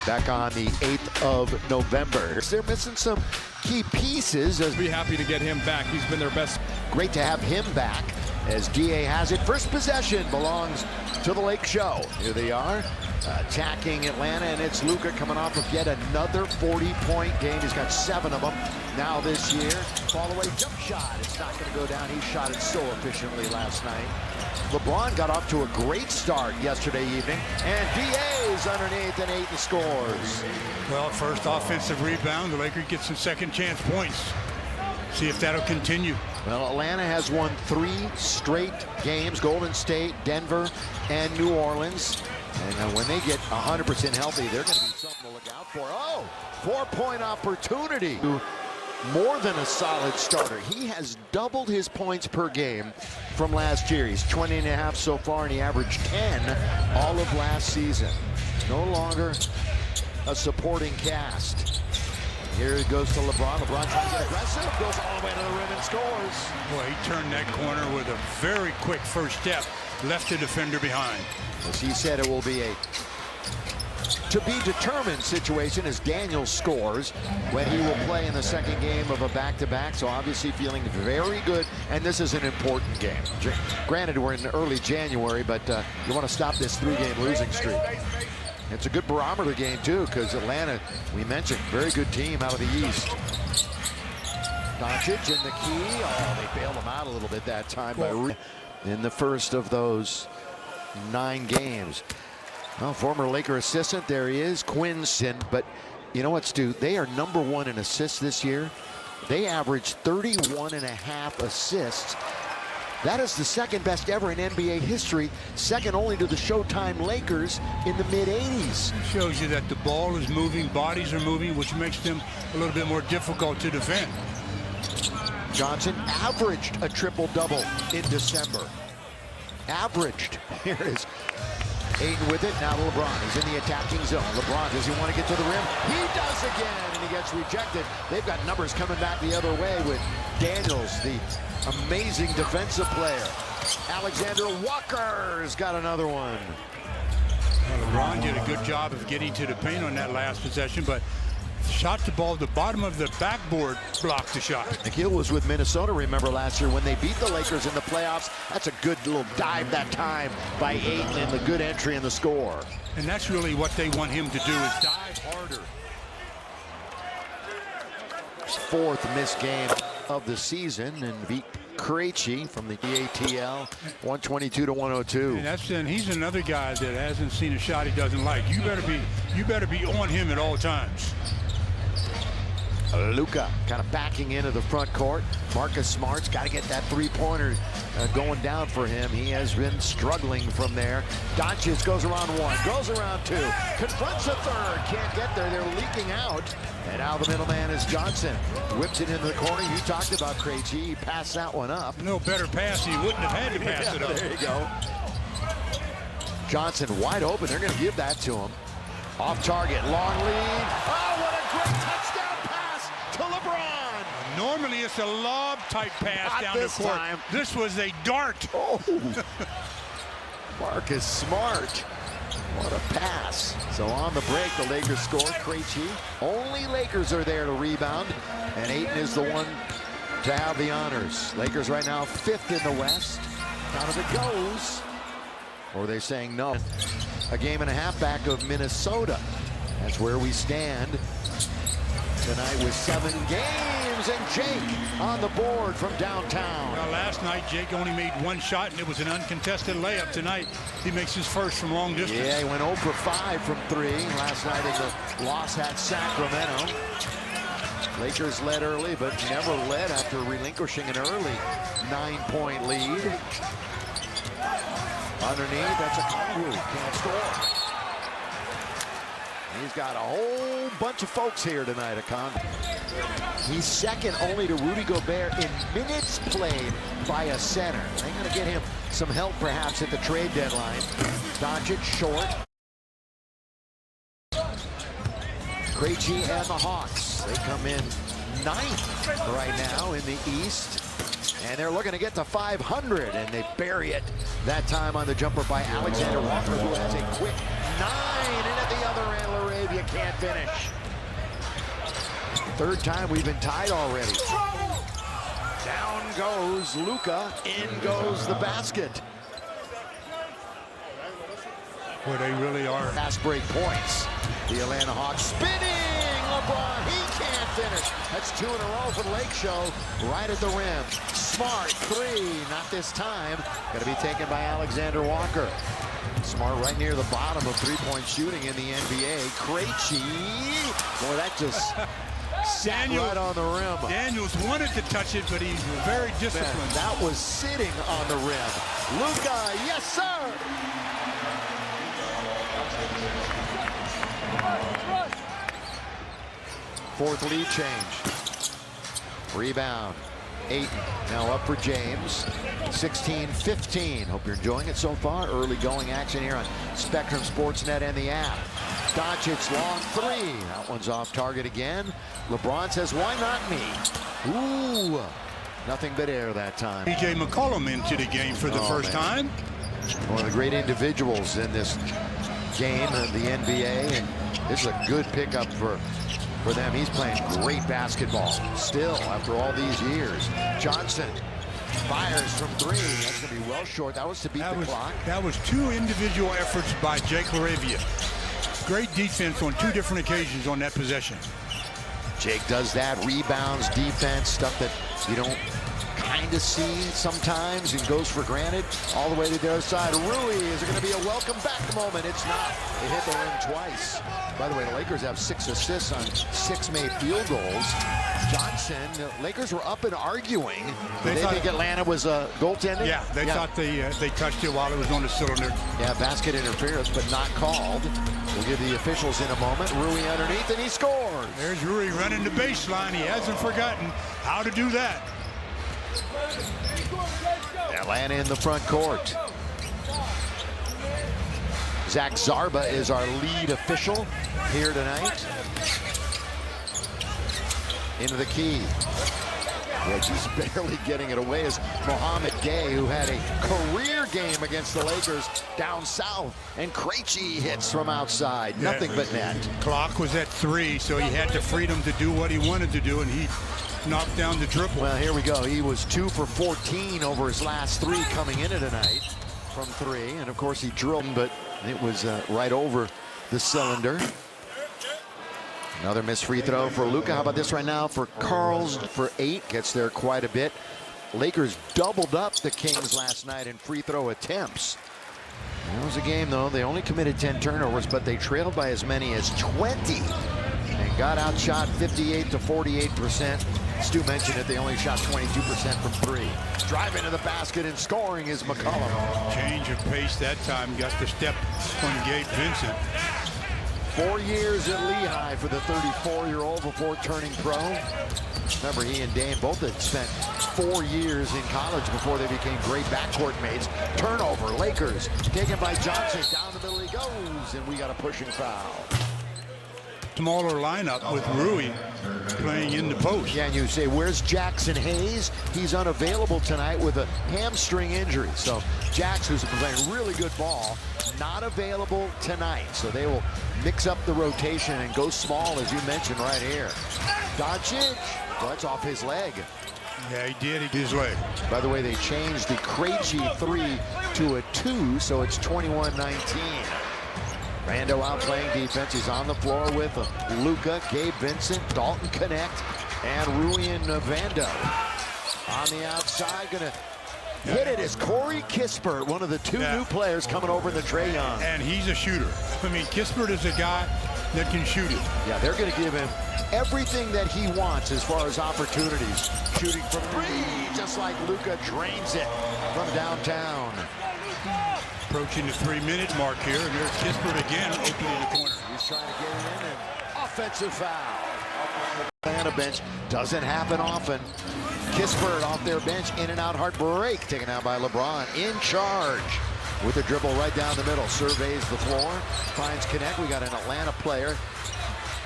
Back on the 8th of November. They're missing some key pieces. Be happy to get him back. He's been their best. Great to have him back as DA has it. First possession belongs to the Lake Show. Here they are attacking Atlanta, and it's Luka coming off of yet another 40-point game. He's got 7 of them now this year. Fall away jump shot. It's not going to go down. He shot it so efficiently last night. LeBron got off to a great start yesterday evening, and DA's underneath and Ayton scores. Well, first offensive rebound, the Lakers get some second chance points. See if that'll continue. Well, Atlanta has won 3 straight games, Golden State, Denver, and New Orleans. And when they get 100% healthy, they're going to be something to look out for. Oh, 4-point opportunity. More than a solid starter. He has doubled his points per game from last year. He's 20.5 so far, and he averaged 10 all of last season. No longer a supporting cast. Here it goes to LeBron. LeBron trying to get aggressive, goes all the way to the rim and scores. Boy, he turned that corner with a very quick first step, left the defender behind. As he said, it will be a to-be-determined situation as Daniel scores when he will play in the second game of a back-to-back. So obviously feeling very good, and this is an important game. Granted, we're in early January, but you want to stop this 3-game losing streak. It's a good barometer game, too, because Atlanta, we mentioned, very good team out of the East. Doncic in the key. Oh, they bailed him out a little bit that time by in the first of those 9 games. Well, former Laker assistant, there he is, Quinson. But you know what, Stu? They are #1 in assists this year. They average 31.5 assists. That is the second best ever in NBA history, second only to the Showtime Lakers in the mid-'80s. It shows you that the ball is moving, bodies are moving, which makes them a little bit more difficult to defend. Johnson averaged a triple-double in December. Averaged. Here is Ayton with it, now to LeBron. He's in the attacking zone. LeBron, does he want to get to the rim? He does again, and he gets rejected. They've got numbers coming back the other way with Daniels, the amazing defensive player. Alexander Walker's got another one. Well, LeBron did a good job of getting to the paint on that last possession, but shot the ball, the bottom of the backboard blocked the shot. McHale was with Minnesota, remember, last year when they beat the Lakers in the playoffs. That's a good little dive that time by Ayton and the good entry in the score. And that's really what they want him to do, is dive harder. 4th missed game of the season, and beat Krejci from the ATL 122-102. And he's another guy that hasn't seen a shot he doesn't like. You better be on him at all times. Luka kind of backing into the front court. Marcus Smart's got to get that 3-pointer going down for him. He has been struggling from there. Doncic goes around 1, goes around 2, confronts a 3rd, can't get there. They're leaking out. And now the middleman is Johnson. Whips it into the corner. You talked about Krejci. He passed that one up. No better pass. He wouldn't have had to pass it up. There you go. Johnson wide open. They're going to give that to him. Off target. Long lead. Oh, what a great touchdown pass to LeBron. Normally it's a lob-type pass Not down the this court. time. This was a dart. Oh. Marcus Smart. What a pass. So on the break, the Lakers score. Krejci. Only Lakers are there to rebound. And Ayton is the one to have the honors. Lakers right now 5th in the West. Down as it goes. Or are they saying no? A game and a half back of Minnesota. That's where we stand tonight with 7 games, and Jake on the board from downtown. Well, last night Jake only made 1 shot, and it was an uncontested layup. Tonight he makes his first from long distance. Yeah, he went 0 for 5 from 3 last night in the loss at Sacramento. Lakers led early, but never led after relinquishing an early 9-point lead. Underneath, that's a Conru. Can't score. He's got a whole bunch of folks here tonight, Akon. He's second only to Rudy Gobert in minutes played by a center. They're going to get him some help perhaps at the trade deadline. Doncic short. Krejci and the Hawks. They come in 9th right now in the East. And they're looking to get to 500, and they bury it that time on the jumper by Alexander Walker, who has a quick 9 in at the other end. LaRavia Luka can't finish. Third time we've been tied already. Down goes Luka, in goes the basket. Well, they really are. Fast break points. The Atlanta Hawks spinning. LeBron, he can't finish. That's 2 in a row for Lake Show. Right at the rim. Smart three. Not this time. Going to be taken by Alexander Walker. Smart right near the bottom of three-point shooting in the NBA. Krejci. Boy, that just sat right on the rim. Daniels wanted to touch it, but he's very disciplined. Man, that was sitting on the rim. Luka, yes, sir. Fourth lead change. Rebound. Ayton now up for James. 16-15. Hope you're enjoying it so far. Early going action here on Spectrum Sportsnet and the app. Doncic long three. That one's off target again. LeBron says, why not me? Ooh. Nothing but air that time. P.J. McCollum into the game for the first time. One of the great individuals in this game of the NBA. And this is a good pickup for them. He's playing great basketball still after all these years. Johnson fires from three. That's going to be well short. That was to beat the clock. That was 2 individual efforts by Jake LaRavia. Great defense on 2 different occasions on that possession. Jake does that. Rebounds, defense, stuff that you don't kind of see sometimes and goes for granted. All the way to the other side. Rui, is it going to be a welcome back moment? It's not. They hit the rim twice. By the way, the Lakers have 6 assists on 6 made field goals. Johnson, the Lakers were up and arguing. They think Atlanta was a goaltending? Yeah, they thought they touched it while it was on the cylinder. Yeah, basket interference, but not called. We'll give the officials in a moment. Rui underneath, and he scores. There's Rui running the baseline. He hasn't forgotten how to do that. Atlanta in the front court. Zach Zarba is our lead official here tonight. Into the key. Yeah, he's barely getting it away is Mohamed Gay, who had a career game against the Lakers down south. And Krejci hits from outside. Nothing but net. Clock was at 3, so he had the freedom to do what he wanted to do, and he knocked down the triple. Well, here we go. He was 2 for 14 over his last 3 coming into tonight from 3. And, of course, he drilled, but it was right over the cylinder. Another missed free throw for Luka. How about this right now for Karls for 8? Gets there quite a bit. Lakers doubled up the Kings last night in free throw attempts. That was a game, though. They only committed 10 turnovers, but they trailed by as many as 20 and got outshot 58 to 48%. Stu mentioned it. They only shot 22% from 3. Driving to the basket and scoring is McCollum. Change of pace that time. Got the step on Gabe Vincent. 4 years at Lehigh for the 34-year-old before turning pro. Remember, he and Dame both had spent 4 years in college before they became great backcourt mates. Turnover, Lakers, taken by Johnson. Down the middle he goes, and we got a pushing foul. Smaller lineup with Rui playing in the post. Yeah, and you say, where's Jackson Hayes? He's unavailable tonight with a hamstring injury. So Jackson, who's playing really good ball, not available tonight. So they will mix up the rotation and go small, as you mentioned right here. Doncic, well, that's off his leg. Yeah, he did. His leg. By the way, they changed the Krejci 3 to a 2, so it's 21-19. Rando out playing defense. He's on the floor with Luka, Gabe Vincent, Dalton Connect, and Rui Vando. On the outside, gonna hit it is Corey Kispert, one of the 2 new players coming over in the Trae Young. And he's a shooter. I mean, Kispert is a guy that can shoot it. Yeah, they're going to give him everything that he wants as far as opportunities. Shooting from 3, just like Luka drains it from downtown. Approaching the 3-minute mark here, and there's Kispert again opening the corner. He's trying to get it in, and offensive foul. Atlanta bench doesn't happen often. Kispert off their bench, in and out hard break, taken out by LeBron, in charge with a dribble right down the middle, surveys the floor, finds Connect. We got an Atlanta player.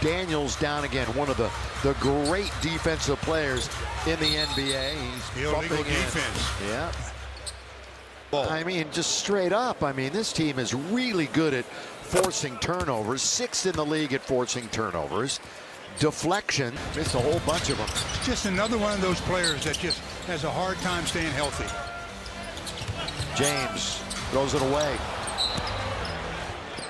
Daniels down again, one of the great defensive players in the NBA. He's illegal defense. Yeah. I mean, just straight up, I mean, this team is really good at forcing turnovers, 6th in the league at forcing turnovers. Deflection, missed a whole bunch of them. Just another one of those players that just has a hard time staying healthy. James throws it away.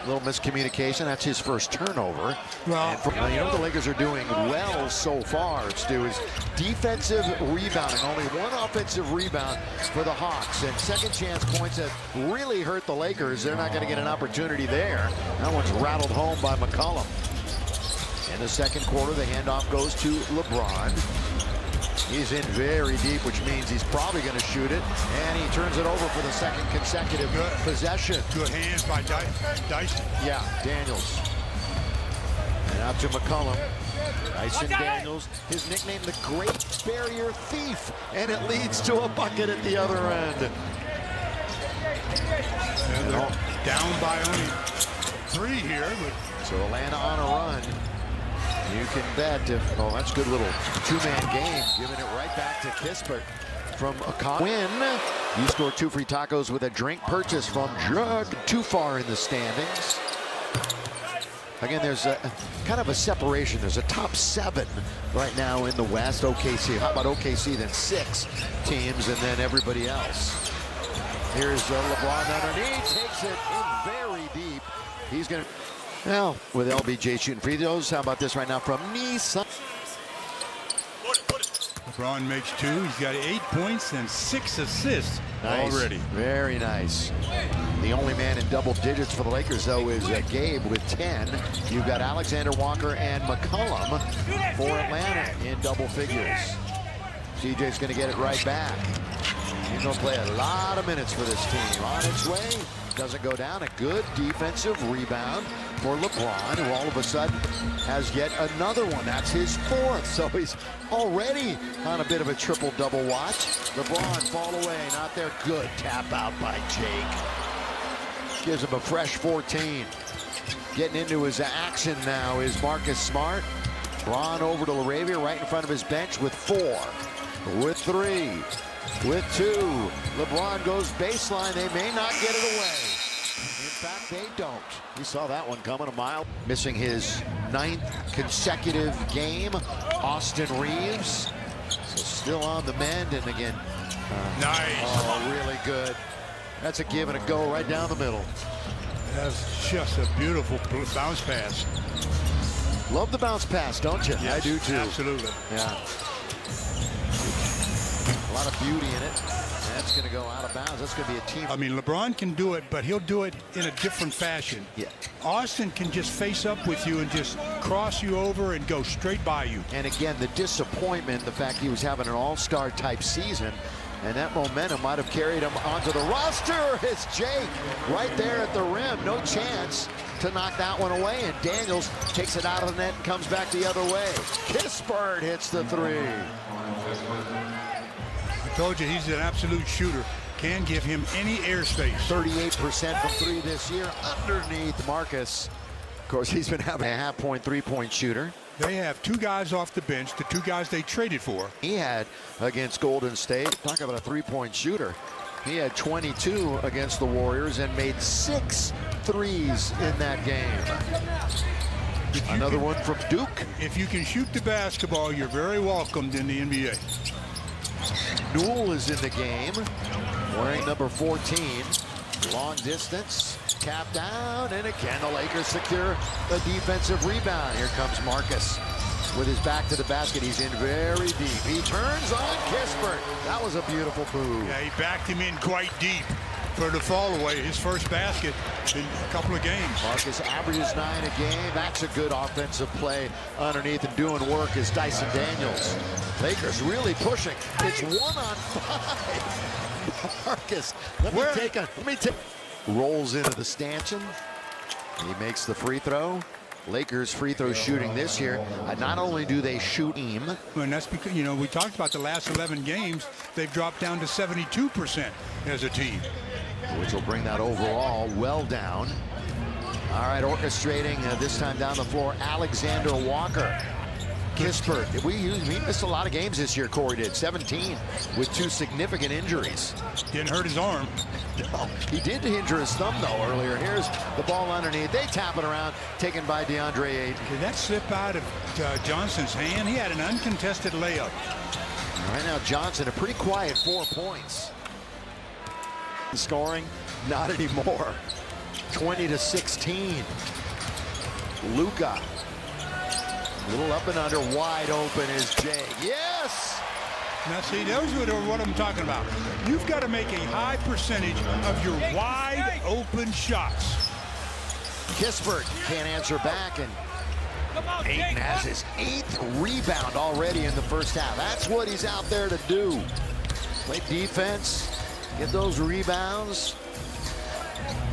Little miscommunication. That's his first turnover. Well, you know what the Lakers are doing well so far, Stu, is defensive rebounding. Only one offensive rebound for the Hawks. And second chance points have really hurt the Lakers. They're not going to get an opportunity there. That one's rattled home by McCollum. In the second quarter, the handoff goes to LeBron. He's in very deep, which means he's probably going to shoot it. And he turns it over for the second consecutive possession. Good hands by Dyson. Yeah, Daniels. And out to McCollum. Dyson Daniels, his nickname, the Great Barrier Thief. And it leads to a bucket at the other end. And they're down by only 3 here. But so Atlanta on a run. You can bet if, oh, that's a good little two-man game, giving it right back to Kispert from a win. You score 2 free tacos with a drink purchase from Jug. Too far in the standings. Again, there's a kind of a separation. There's a top 7 right now in the West. OKC, how about OKC, then 6 teams, and then everybody else. Here's LeBron underneath, takes it in very deep. He's going to, well, with LBJ shooting free throws, how about this right now from Nissan? LeBron makes 2. He's got 8 points and 6 assists already. Very nice. The only man in double digits for the Lakers, though, is Gabe with 10. You've got Alexander Walker and McCollum for Atlanta in double figures. CJ's going to get it right back. He's going to play a lot of minutes for this team. On its way, doesn't go down. A good defensive rebound for LeBron, who all of a sudden has yet another one. That's his 4th, so he's already on a bit of a triple-double watch. LeBron fall away, not there. Good tap out by Jake. Gives him a fresh 14. Getting into his action now is Marcus Smart. LeBron over to LaRavia right in front of his bench with 4, with 3. With 2, LeBron goes baseline. They may not get it away. In fact, they don't. You saw that one coming a mile. Missing his 9th consecutive game. Austin Reeves, so still on the mend. And again, nice. Oh, really good. That's a give and a go right down the middle. That's just a beautiful bounce pass. Love the bounce pass, don't you? Yes, I do too. Absolutely. Yeah. A lot of beauty in it. That's going to go out of bounds. That's going to be a team. I mean, LeBron can do it, but he'll do it in a different fashion. Yeah. Austin can just face up with you and just cross you over and go straight by you. And again, the disappointment, the fact he was having an all-star type season, and that momentum might have carried him onto the roster. It's Jake right there at the rim. No chance to knock that one away. And Daniels takes it out of the net and comes back the other way. Kispert hits the 3. I told you he's an absolute shooter. Can give him any airspace. 38% from 3 this year underneath Marcus. Of course, he's been having a half-point, 3-point shooter. They have 2 guys off the bench, the 2 guys they traded for. He had against Golden State. Talk about a 3-point shooter. He had 22 against the Warriors and made 6 threes in that game. Another one from Duke. If you can shoot the basketball, you're very welcomed in the NBA. Newell is in the game, wearing number 14. Long distance, tap down, and again the Lakers secure the defensive rebound. Here comes Marcus with his back to the basket. He's in very deep. He turns on Kispert. That was a beautiful move. Yeah, he backed him in quite deep for the fall away. His first basket in a couple of games. Marcus averages 9 a game. That's a good offensive play underneath, and doing work is Dyson Daniels. Lakers really pushing. It's 1-on-5. Marcus, let me take. Rolls into the stanchion. He makes the free throw. Lakers free throw shooting this year. Not only do they shoot him. And that's because, you know, we talked about the last 11 games. They've dropped down to 72% as a team. Which will bring that overall well down. All right, orchestrating this time down the floor, Alexander Walker. Kispert, he missed a lot of games this year, Corey did. 17 with 2 significant injuries. Didn't hurt his arm. No, he did injure his thumb, though, earlier. Here's the ball underneath. They tap it around, taken by DeAndre Ayton. Did that slip out of Johnson's hand? He had an uncontested layup. Right now, Johnson, a pretty quiet 4 points. Scoring, not anymore. 20-16. Luka. A little up and under, wide open is Jay. Yes! Now, see, those are what I'm talking about. You've got to make a high percentage of your wide open shots. Kispert can't answer back, and Ayton has his 8th rebound already in the first half. That's what he's out there to do. Play defense, get those rebounds,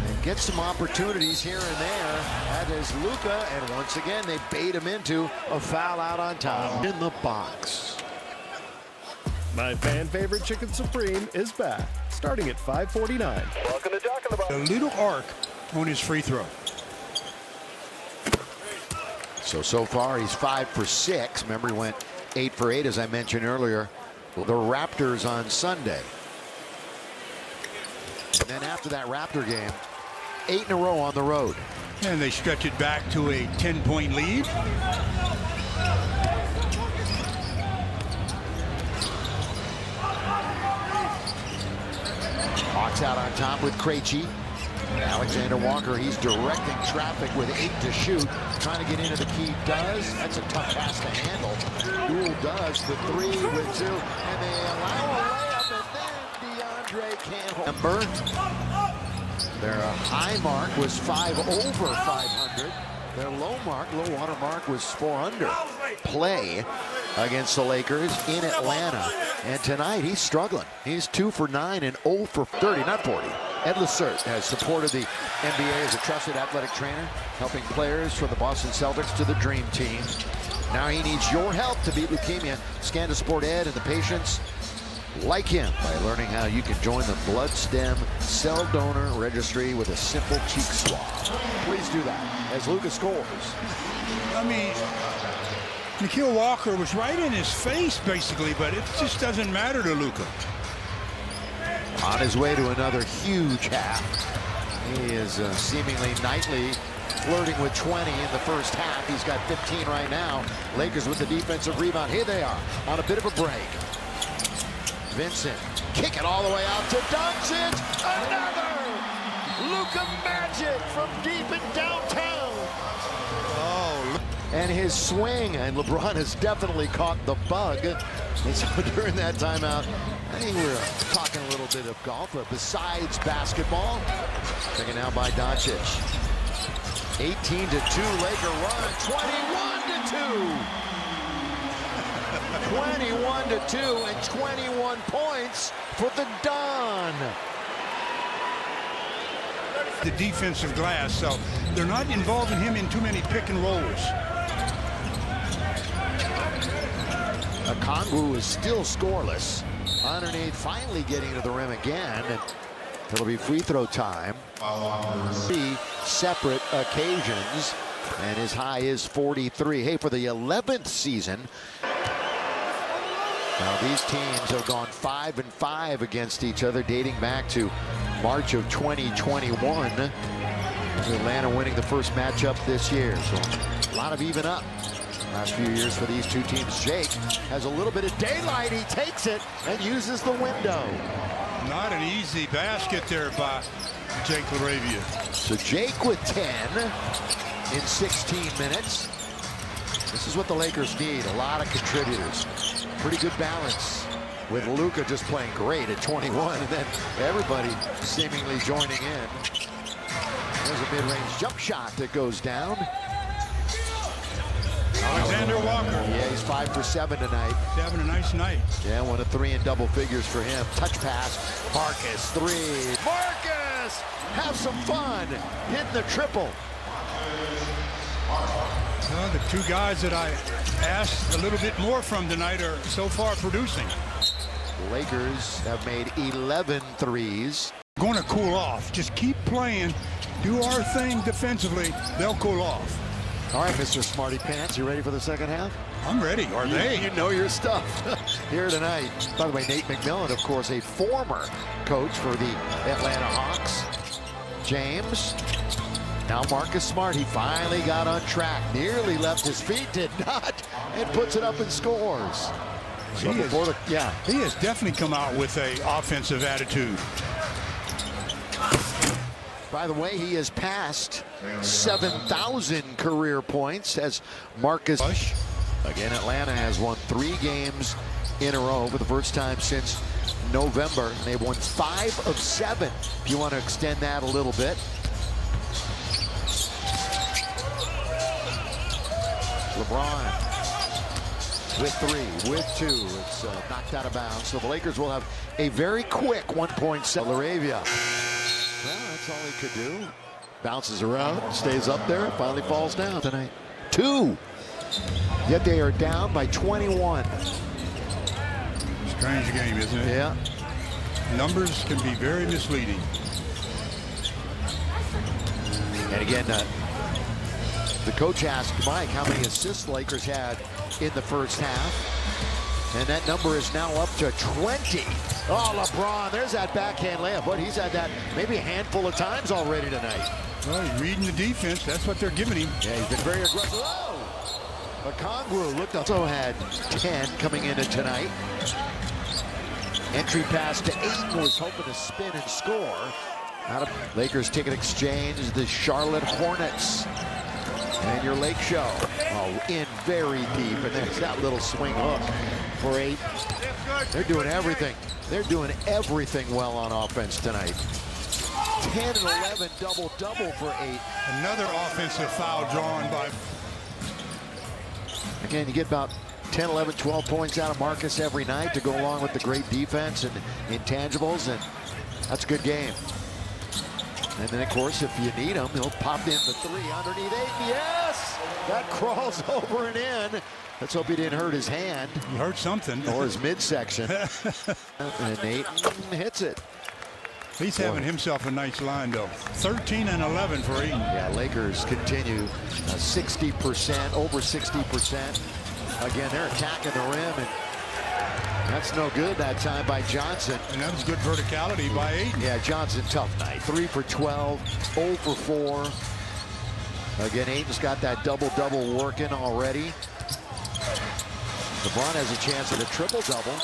and get some opportunities here and there. That is Luka, and once again, they bait him into a foul out on top. In the box. My fan favorite Chicken Supreme is back, starting at $5.49. Welcome to Talking About. A little arc on his free throw. So far, he's 5 for 6. Remember, he went 8 for 8, as I mentioned earlier. The Raptors on Sunday. And then after that Raptor game, 8 in a row on the road. And they stretch it back to a 10-point lead. Hawks out on top with Krejci. Alexander Walker, he's directing traffic with 8 to shoot. Trying to get into the key. Does. That's a tough pass to handle. Newell does the 3 with 2. And they allow a layup, and then DeAndre can't hold. Their high mark was 5 over 500. Their low water mark was 4 under. Play against the Lakers in Atlanta. And tonight he's struggling. He's 2 for 9 and 0 for 30, not 40. Ed Lacerte has supported the NBA as a trusted athletic trainer, helping players from the Boston Celtics to the Dream Team. Now he needs your help to beat leukemia. Scan to support Ed and the patients like him by learning how you can join the Blood Stem Cell Donor Registry with a simple cheek swab. Please do that as Luka scores. I mean, Nikhil Walker was right in his face, basically, but it just doesn't matter to Luka. On his way to another huge half. He is seemingly nightly flirting with 20 in the first half. He's got 15 right now. Lakers with the defensive rebound. Here they are on a bit of a break. Vincent, kick it all the way out to Doncic. Another! Luka Magic from deep in downtown. Oh, and his swing, and LeBron has definitely caught the bug. And so during that timeout, I think we're talking a little bit of golf, but besides basketball, taken out by Doncic. 18-2 Laker run, 21-2. 21-2 and 21 points for the Don. The defensive glass, so they're not involving him in too many pick and rolls. Okongwu is still scoreless. Underneath, finally getting to the rim again, and it'll be free throw time. 3 separate occasions, and his high is 43. Hey, for the 11th season, now these teams have gone 5-5 against each other, dating back to March of 2021. Atlanta winning the first matchup this year, so a lot of even up. Last few years for these two teams. Jake has a little bit of daylight. He takes it and uses the window. Not an easy basket there by Jake LaRavia. So Jake with 10 in 16 minutes. This is what the Lakers need. A lot of contributors. Pretty good balance with Luka just playing great at 21, and then everybody seemingly joining in. There's a mid-range jump shot that goes down. Alexander Walker. Yeah, he's 5 for 7 tonight. He's having a nice night. Yeah, 1 of 3 in double figures for him. Touch pass. Marcus, 3. Marcus! Have some fun. Hitting the triple. Well, the two guys that I asked a little bit more from tonight are so far producing. The Lakers have made 11 threes. Going to cool off. Just keep playing. Do our thing defensively. They'll cool off. All right, Mr. Smarty Pants, you ready for the second half? I'm ready. Are they? You know your stuff here tonight. By the way, Nate McMillan, of course, a former coach for the Atlanta Hawks. James. Now Marcus Smart, he finally got on track. Nearly left his feet, did not, and puts it up and scores. He has definitely come out with a offensive attitude. By the way, he has passed 7,000 career points as Marcus. Again, Atlanta has won 3 games in a row for the first time since November. And they've won 5 of 7, if you want to extend that a little bit. LeBron with 3, with 2. It's knocked out of bounds. So the Lakers will have a very quick 1.7. LaRavia. Well, that's all he could do. Bounces around, stays up there, finally falls down tonight. 2. Yet they are down by 21. Strange game, isn't it? Yeah. Numbers can be very misleading. And again, the coach asked Mike how many assists the Lakers had in the first half. And that number is now up to 20. Oh, LeBron, there's that backhand layup. But he's had that maybe a handful of times already tonight. Well, he's reading the defense. That's what they're giving him. Yeah, he's been very aggressive. Oh! Okongwu looked up. Also had 10 coming into tonight. Entry pass to Ayton, was hoping to spin and score. Out of Lakers ticket exchange, the Charlotte Hornets. And your Lake Show. Oh, in very deep. And there's that little swing hook for 8. They're doing everything. They're doing everything well on offense tonight. 10 and 11 double-double for 8. Another offensive foul drawn by. Again, you get about 10, 11, 12 points out of Marcus every night to go along with the great defense and intangibles, and that's a good game. And then, of course, if you need him, he'll pop in the 3 underneath 8. Yes! That crawls over and in. Let's hope he didn't hurt his hand. He hurt something. Or his midsection. And Ayton hits it. He's having himself a nice line, though. 13 and 11 for Ayton. Yeah, Lakers continue 60%, over 60%. Again, they're attacking the rim, and that's no good that time by Johnson. And that was good verticality by Ayton. Yeah, Johnson, tough night. 3 for 12, 0 for 4. Again, Ayton's got that double-double working already. LeBron has a chance at a triple-double.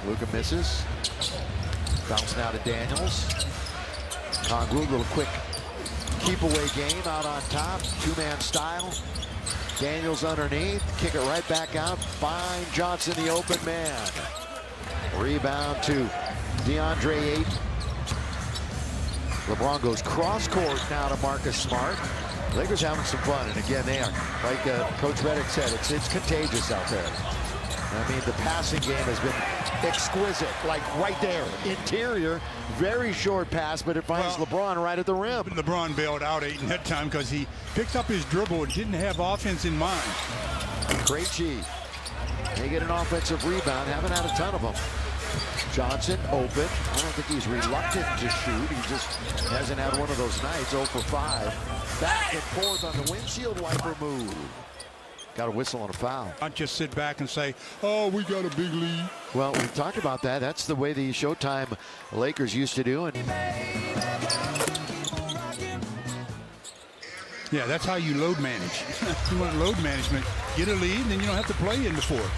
Luka misses. Bounce now to Daniels. Okongwu, little quick keep-away game out on top. 2-man style. Daniels underneath. Kick it right back out. Find Johnson, the open man. Rebound to DeAndre Ayton. LeBron goes cross-court now to Marcus Smart. Lakers having some fun, and again, they are, like Coach Redick said, it's contagious out there. I mean, the passing game has been exquisite, like right there. Interior, very short pass, but it finds LeBron right at the rim. LeBron bailed out Ayton that time because he picked up his dribble and didn't have offense in mind. Great G. They get an offensive rebound, haven't had a ton of them. Johnson open. I don't think he's reluctant to shoot. He just hasn't had one of those nights. 0 for 5. Back and forth on the windshield wiper move. Got a whistle on a foul. Not just sit back and say, oh, we got a big lead. Well, we talked about that. That's the way the Showtime Lakers used to do it. Yeah, that's how you load manage. You want load management. Get a lead, then you don't have to play in the fourth.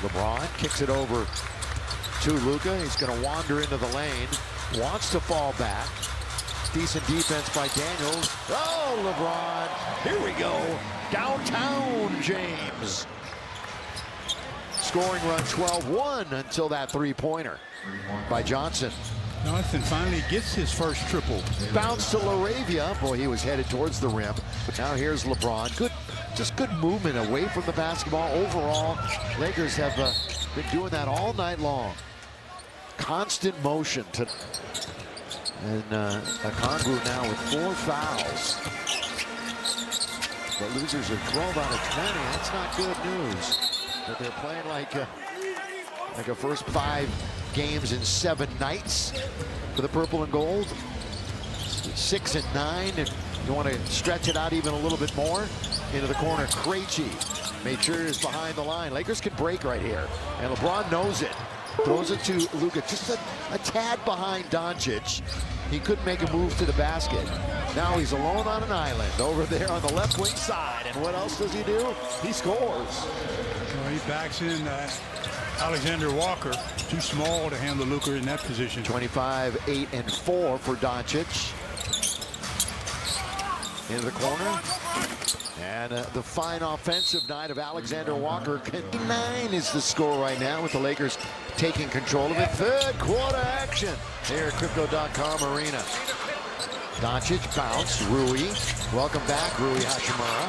LeBron kicks it over to Luka. He's going to wander into the lane. Wants to fall back. Decent defense by Daniels. Oh, LeBron. Here we go. Downtown James. Scoring run 12-1 until that three-pointer by Johnson. Johnson finally gets his first triple. Bounce to LaRavia. Boy, he was headed towards the rim. But now here's LeBron. Just good movement away from the basketball. Overall, Lakers have been doing that all night long. Constant motion. And Okongwu now with 4 fouls. The losers are 12 out of 20. That's not good news. But they're playing like a first 5 games in 7 nights for the purple and gold. 6 and 9 and You want to stretch it out even a little bit more. Into the corner, Krejci made sure it's behind the line. Lakers can break right here, and LeBron knows it. Throws it to Luka, just a tad behind Doncic. He couldn't make a move to the basket. Now he's alone on an island over there on the left wing side. And what else does he do? He scores. Well, he backs in Alexander Walker. Too small to handle Luka in that position. 25, 8, and 4 for Doncic. Into the corner. And the fine offensive night of Alexander Walker. 9 is the score right now with the Lakers taking control of it. Third quarter action here at Crypto.com Arena. Doncic bounced. Rui. Welcome back, Rui Hachimura.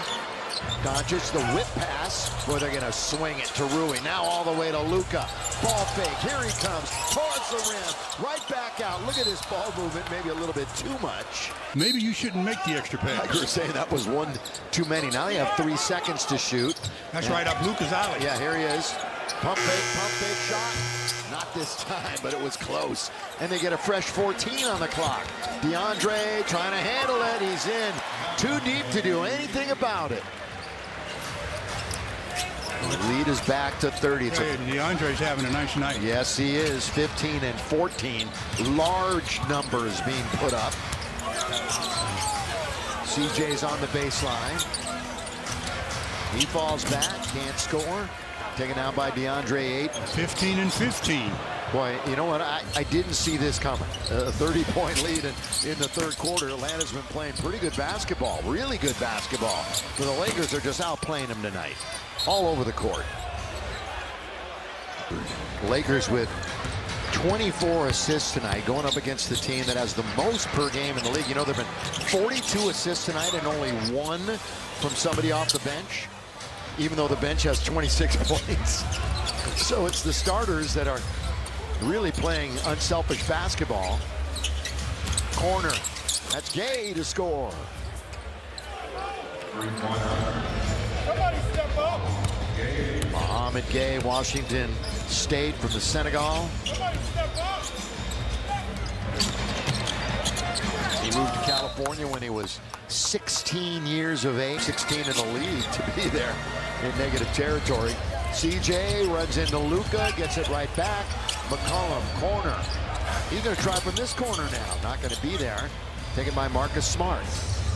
Doncic, the whip pass. Boy, they're going to swing it to Rui. Now all the way to Luka. Ball fake. Here he comes. Towards the rim. Right back out. Look at this ball movement. Maybe a little bit too much. Maybe you shouldn't make the extra pass. Like we're saying, that was one too many. Now you have 3 seconds to shoot. That's right up Luka's alley. Yeah, here he is. Pump fake shot. Not this time, but it was close. And they get a fresh 14 on the clock. DeAndre trying to handle it. He's in. Too deep to do anything about it. The lead is back to 30. Hey, DeAndre's having a nice night. Yes, he is. 15 and 14. Large numbers being put up. CJ's on the baseline. He falls back, can't score. Taken out by DeAndre Ayton. 15 and 15. Boy, you know what? I didn't see this coming. A 30-point lead in the third quarter. Atlanta's been playing pretty good basketball, really good basketball. But the Lakers are just outplaying them tonight, all over the court. Lakers with 24 assists tonight, going up against the team that has the most per game in the league. You know, there have been 42 assists tonight and only 1 from somebody off the bench, even though the bench has 26 points. So it's the starters that are really playing unselfish basketball. Corner. That's Gay to score. Somebody step up. Mohamed Gay, Washington State from the Senegal. Somebody step up. He moved to California when he was 16 years of age, 16 in the league to be there in negative territory. CJ runs into Luka, gets it right back. McCollum, corner. He's going to try from this corner now. Not going to be there. Taken by Marcus Smart.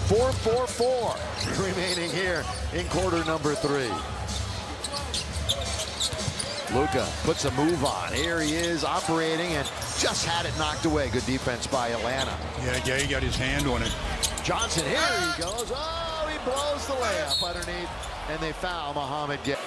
4-4-4 remaining here in quarter number 3. Luka puts a move on. Here he is operating and just had it knocked away. Good defense by Atlanta. Yeah, he got his hand on it. Johnson, here he goes. Oh, he blows the layup underneath, and they foul Mohamed Gay.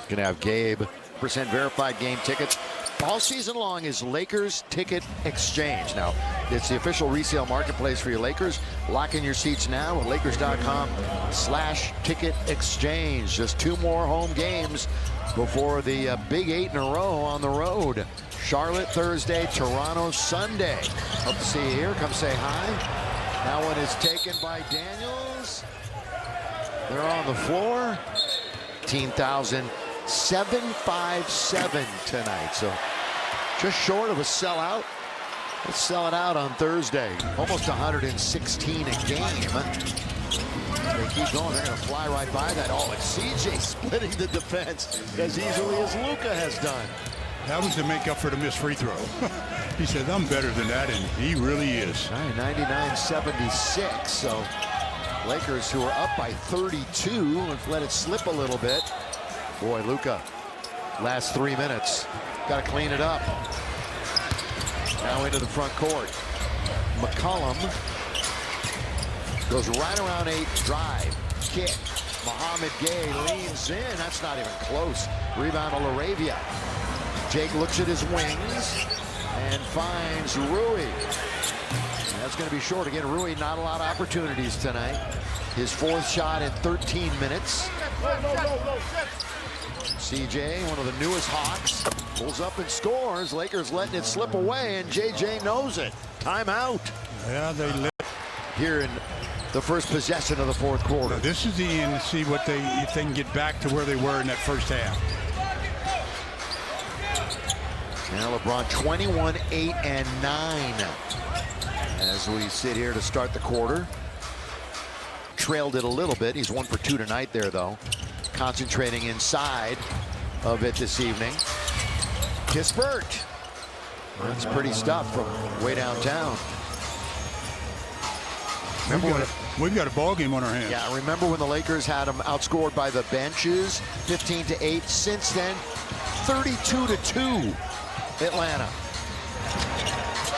Gonna have Gabe % verified game tickets all season long is Lakers Ticket Exchange. Now, it's the official resale marketplace for your Lakers. Lock in your seats now at Lakers.com/ticket exchange. Just 2 more home games before the big 8 in a row on the road. Charlotte Thursday, Toronto Sunday. Hope to see you here. Come say hi. That one is taken by Daniels. They're on the floor. 18,757 tonight. So just short of a sellout. Let's sell it out on Thursday. Almost 116 a game. They keep going. They're going to fly right by that. Oh, it's CJ splitting the defense as easily as Luka has done. That was to make up for the missed free throw. He said, I'm better than that, and he really is. 99-76. So Lakers, who are up by 32, have let it slip a little bit. Boy, Luka, last 3 minutes. Got to clean it up. Now into the front court. McCollum goes right around 8, drive, kick. Mohamed Gay leans in. That's not even close. Rebound to LaRavia. Jake looks at his wings and finds Rui. That's going to be short. Again, Rui, not a lot of opportunities tonight. His 4th shot in 13 minutes. CJ, one of the newest Hawks, pulls up and scores. Lakers letting it slip away, and JJ knows it. Timeout. Yeah, they lit. Here in the first possession of the 4th quarter. Now, this is the end to see what if they can get back to where they were in that first half. Now LeBron 21, 8, and 9. as we sit here to start the quarter. Trailed it a little bit. He's 1 for 2 tonight there, though. Concentrating inside of it this evening. Kispert. That's pretty stuff from way downtown. We've got a ball game on our hands. Yeah, remember when the Lakers had them outscored by the benches, 15-8. Since then, 32-2, Atlanta.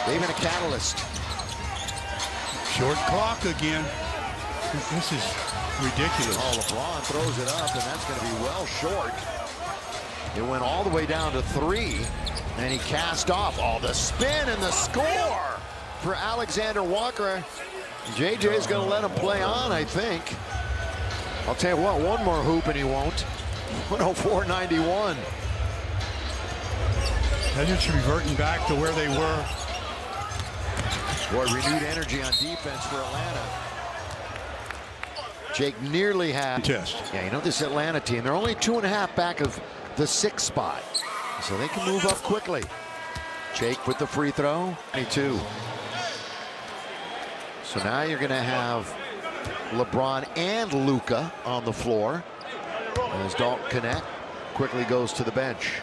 They've been a catalyst. Short clock again. This is ridiculous. Oh, LeBron throws it up, and that's going to be well short. It went all the way down to 3, and he cast off. Oh, the spin and the score for Alexander Walker. JJ's going to let him play on, I think. I'll tell you what, one more hoop and he won't. 104-91. Nuggets reverting back to where they were. Boy, renewed energy on defense for Atlanta. Jake nearly had. Test. Yeah, you know this Atlanta team, they're only 2.5 back of the 6th spot. So they can move up quickly. Jake with the free throw, 22. So now you're going to have LeBron and Luka on the floor as Dalton Knecht quickly goes to the bench.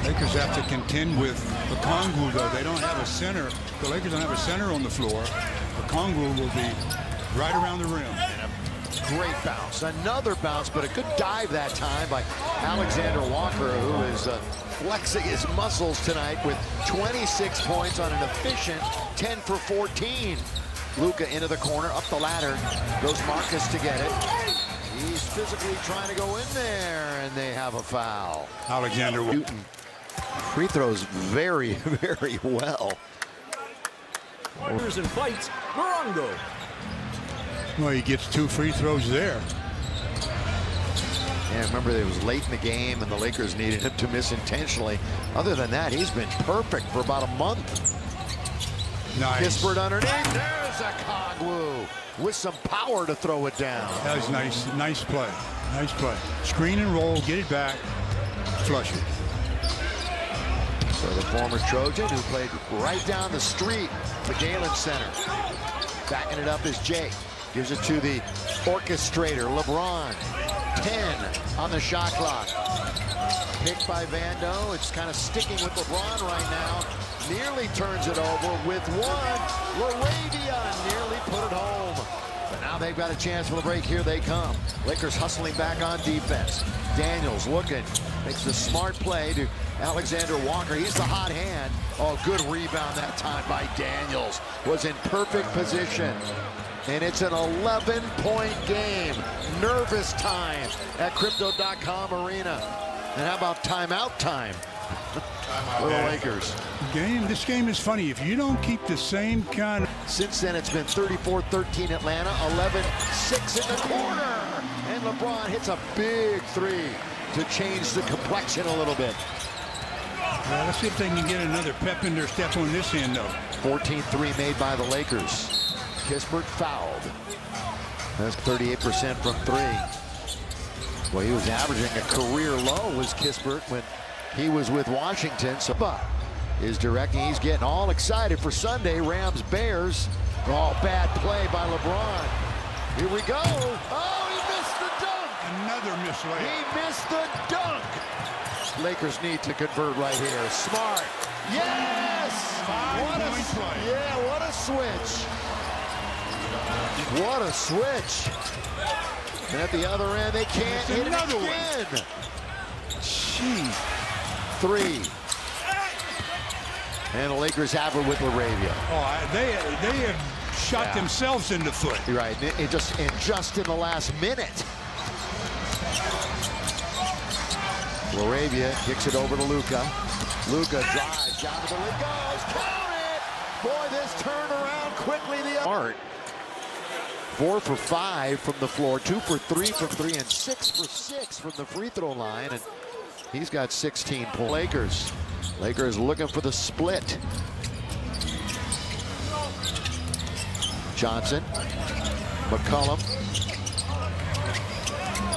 Lakers have to contend with Okongwu, though. They don't have a center. The Lakers don't have a center on the floor. Okongwu will be right around the rim. Great bounce. Another bounce, but a good dive that time by Alexander Walker, who is flexing his muscles tonight with 26 points on an efficient 10 for 14. Luka into the corner, up the ladder. Goes Marcus to get it. He's physically trying to go in there, and they have a foul. Alexander Newton free throws very, very well. Warriors and fights, Morongo. Well, he gets 2 free throws there. Yeah, remember it was late in the game and the Lakers needed him to miss intentionally. Other than that, he's been perfect for about a month. Nice. Kispert underneath. There's a Okongwu with some power to throw it down. That was nice. Nice play. Nice play. Screen and roll, get it back, flush it. So the former Trojan who played right down the street, the Galen Center. Backing it up is Jake. Gives it to the orchestrator, LeBron. 10 on the shot clock. Picked by Vando. It's kind of sticking with LeBron right now. Nearly turns it over with one. LaRavia nearly put it home. But now they've got a chance for the break. Here they come. Lakers hustling back on defense. Daniels looking. Makes the smart play to Alexander Walker. He's the hot hand. Oh, good rebound that time by Daniels. Was in perfect position. And it's an 11-point game. Nervous time at Crypto.com Arena. And how about timeout time for the Lakers? This game is funny. If you don't keep the same kind of... Since then, it's been 34-13 Atlanta, 11-6 in the corner. And LeBron hits a big 3 to change the complexion a little bit. Well, let's see if they can get another pep in their step on this end, though. 14-3 made by the Lakers. Kispert fouled. That's 38% from 3. Well, he was averaging a career low, was Kispert, when he was with Washington. So is directing. He's getting all excited for Sunday. Rams Bears. Oh, bad play by LeBron. Here we go. Oh, he missed the dunk. Another missed layup. He missed the dunk. Lakers need to convert right here. Smart. Yes! Five-point play. Yeah, what a switch. What a switch. And at the other end, they can't hit it again. Jeez. 3. And the Lakers have it with LaRavia. Oh, they have shot themselves in the foot. You're right. It just in the last minute. LaRavia kicks it over to Luka. Luka drives down to the lead. Goes. Count it. Boy, this turned around quickly. The art. 4 for 5 from the floor, 2 for 3 from 3, and 6 for 6 from the free throw line. And he's got 16 points. Lakers looking for the split. Johnson, McCollum,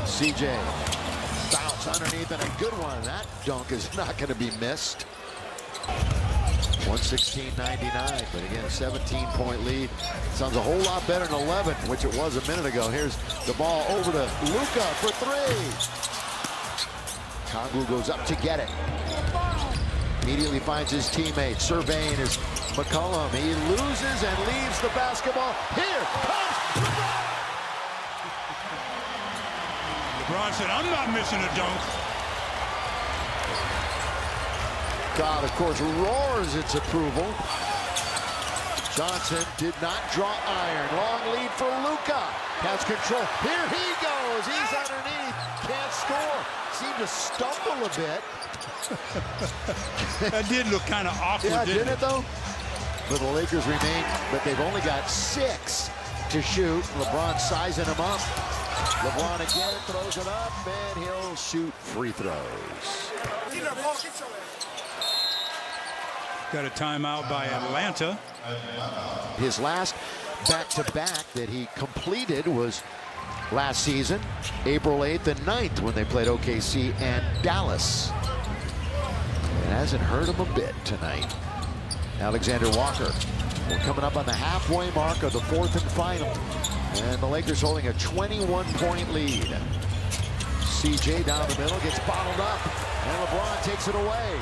CJ, bounce It's underneath and a good one. That dunk is not going to be missed. 116-99, but again, 17-point lead. Sounds a whole lot better than 11, which it was a minute ago. Here's the ball over to Luka for three. Okongwu goes up to get it. Immediately finds his teammate. Surveying is McCollum. He loses and leaves the basketball. Here comes LeBron. LeBron said, I'm not missing a dunk. God, of course, roars its approval. Johnson did not draw iron. Long lead for Luka. Has control. Here he goes. He's underneath. Can't score. Seemed to stumble a bit. That did look kind of awkward, Yeah, didn't did it though? But the Lakers remain, but they've only got 6 to shoot. LeBron sizing him up. LeBron again throws it up, and he'll shoot free throws. Got a timeout by Atlanta. His last back-to-back that he completed was last season, April 8th and 9th, when they played OKC and Dallas. It hasn't hurt him a bit tonight. Alexander Walker. We're coming up on the halfway mark of the 4th and final. And the Lakers holding a 21-point lead. CJ down the middle, gets bottled up, and LeBron takes it away.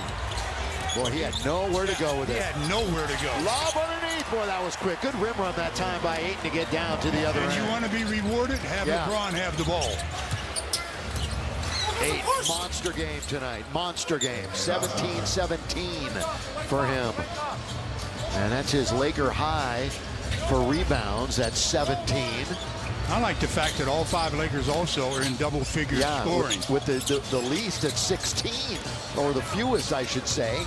Boy, he had nowhere to go with it. He had nowhere to go. Lob underneath. Boy, that was quick. Good rim run that time by Ayton to get down to the other end. And you want to be rewarded? Have LeBron have the ball. Ayton, monster game tonight. Monster game. 17-17 for him. And that's his Laker high for rebounds at 17. I like the fact that all 5 Lakers also are in double figure scoring. With the least at 16, or the fewest, I should say.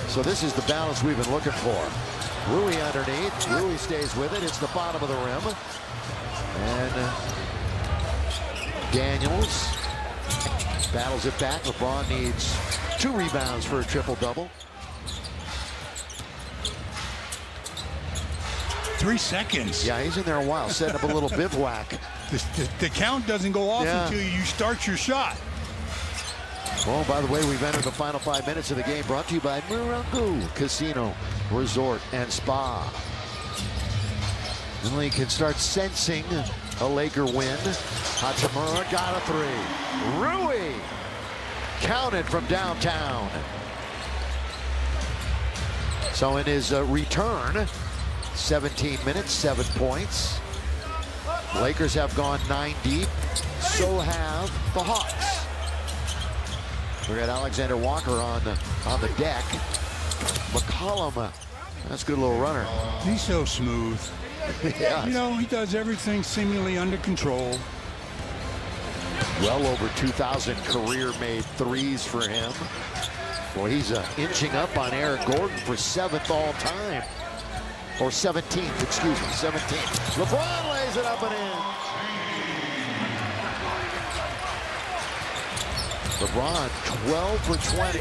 So this is the balance we've been looking for. Rui underneath. Rui stays with it. It's the bottom of the rim. And Daniels battles it back. LeBron needs 2 rebounds for a triple-double. 3 seconds. Yeah, he's in there a while, setting up a little bivouac. The count doesn't go off Yeah. until you start your shot. Well, by the way, we've entered the final 5 minutes of the game, brought to you by Morongo Casino Resort and Spa. And we can start sensing a Laker win. Hachimura got a 3. Rui counted from downtown. So in his return, 17 minutes, 7 points. Lakers have gone 9 deep. So have the Hawks. We got Alexander Walker on the deck. McCollum, that's a good little runner. He's so smooth. Yeah. You know, he does everything seemingly under control. Well over 2,000 career-made threes for him. Boy, he's inching up on Eric Gordon for 7th all-time. Or 17th, excuse me, 17th. LeBron lays it up and in. LeBron, 12 for 20.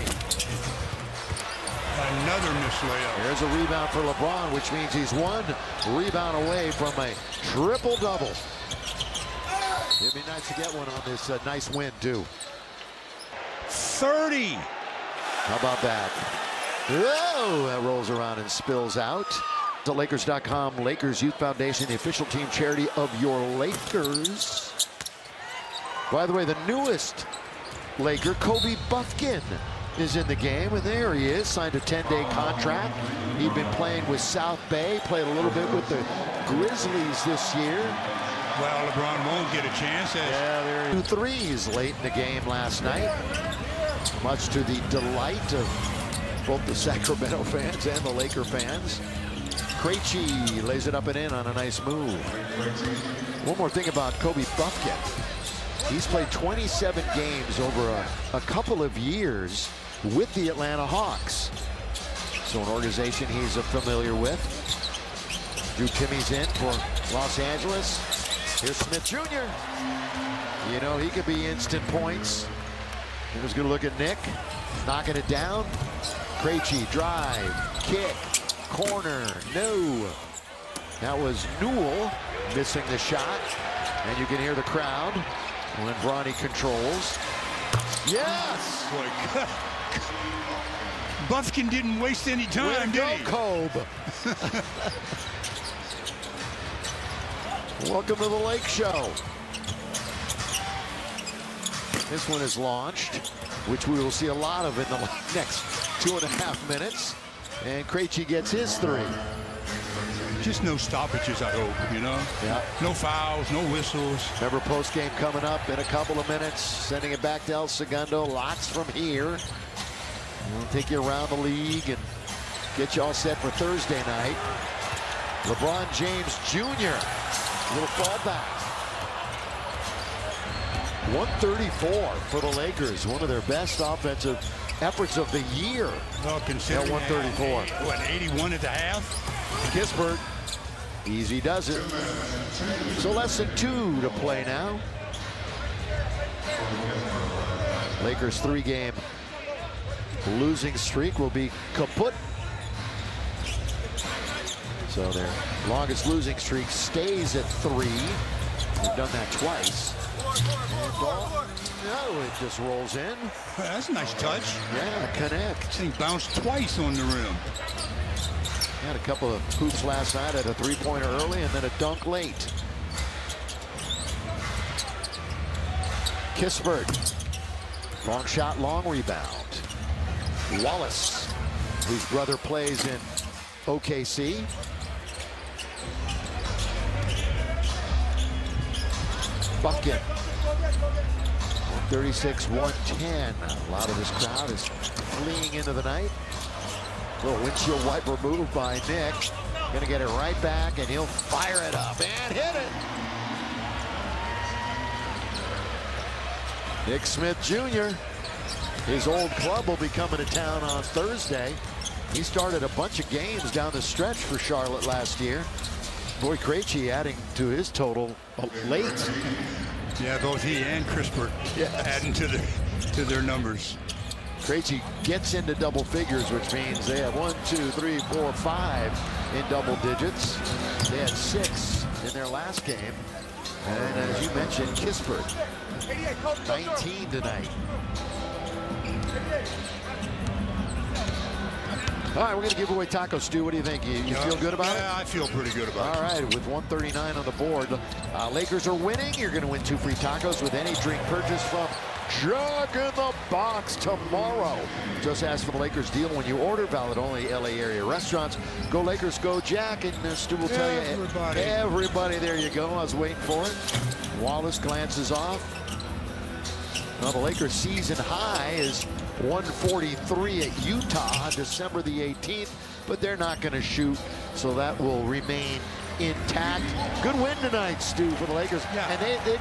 Another missed layup. There's a rebound for LeBron, which means he's 1 rebound away from a triple-double. It'd be nice to get one on this nice win, too. 30. How about that? Oh, that rolls around and spills out. To Lakers.com, Lakers Youth Foundation, the official team charity of your Lakers. By the way, the newest Laker, Kobe Buffkin, is in the game, and there he is, signed a 10-day contract. He'd been playing with South Bay, played a little bit with the Grizzlies this year. Well, LeBron won't get a chance. Yeah, there 2 threes late in the game last night, much to the delight of both the Sacramento fans and the Laker fans. Krejci lays it up and in on a nice move. One more thing about Kobe Buffkin. He's played 27 games over a couple of years with the Atlanta Hawks. So an organization he's familiar with. Drew Timmy's in for Los Angeles. Here's Smith Jr. You know, he could be instant points. Here's a good look at Nick. Knocking it down. Krejci, drive, kick, corner, no. That was Newell missing the shot. And you can hear the crowd When Bronny controls. Yes! Boy, Buffkin didn't waste any time, did he? Kobe. Welcome to the Lake Show. This one is launched, which we will see a lot of in the next 2.5 minutes. And Krejci gets his 3. Just no stoppages, I hope, you know? Yeah. No fouls, no whistles. Remember, post-game coming up in a couple of minutes. Sending it back to El Segundo. Lots from here. We'll take you around the league and get you all set for Thursday night. LeBron James Jr. Little fallback. 134 for the Lakers. One of their best offensive efforts of the year. Well, considering 134. What, 81 at the half? Kispert. Easy does it. So less than 2 to play now. Lakers 3-game losing streak will be kaput. So their longest losing streak stays at 3. They've done that twice. And no, it just rolls in. That's a nice touch. Yeah, connect. This thing bounced twice on the rim. Had a couple of hoops last night, at a 3-pointer early and then a dunk late. Kispert. Long shot, long rebound. Wallace, whose brother plays in OKC. Bucket. 136-110. A lot of this crowd is fleeing into the night. Little windshield wiper move by Nick. Gonna get it right back, and he'll fire it up and hit it. Nick Smith Jr. His old club will be coming to town on Thursday. He started a bunch of games down the stretch for Charlotte last year. Boy, Krejci adding to his total late. Yeah, both he and Kispert adding to their numbers. Krejci gets into double figures, which means they have 1, 2, 3, 4, 5 in double digits. They had 6 in their last game. And as you mentioned, Kispert, 19 tonight. All right, we're going to give away Taco Stu. What do you think? You feel good about it? Yeah, I feel pretty good about it. All right, with 139 on the board. Lakers are winning. You're going to win 2 free tacos with any drink purchase from Jack in the Box tomorrow. Just ask for the Lakers deal when you order. Valid only LA area restaurants. Go Lakers, go Jack. And Stu will tell you. Everybody, there you go. I was waiting for it. Wallace glances off. Well, the Lakers season high is 143 at Utah on December the 18th, but they're not going to shoot, so that will remain intact. Good win tonight, Stu, for the Lakers. Yeah. And they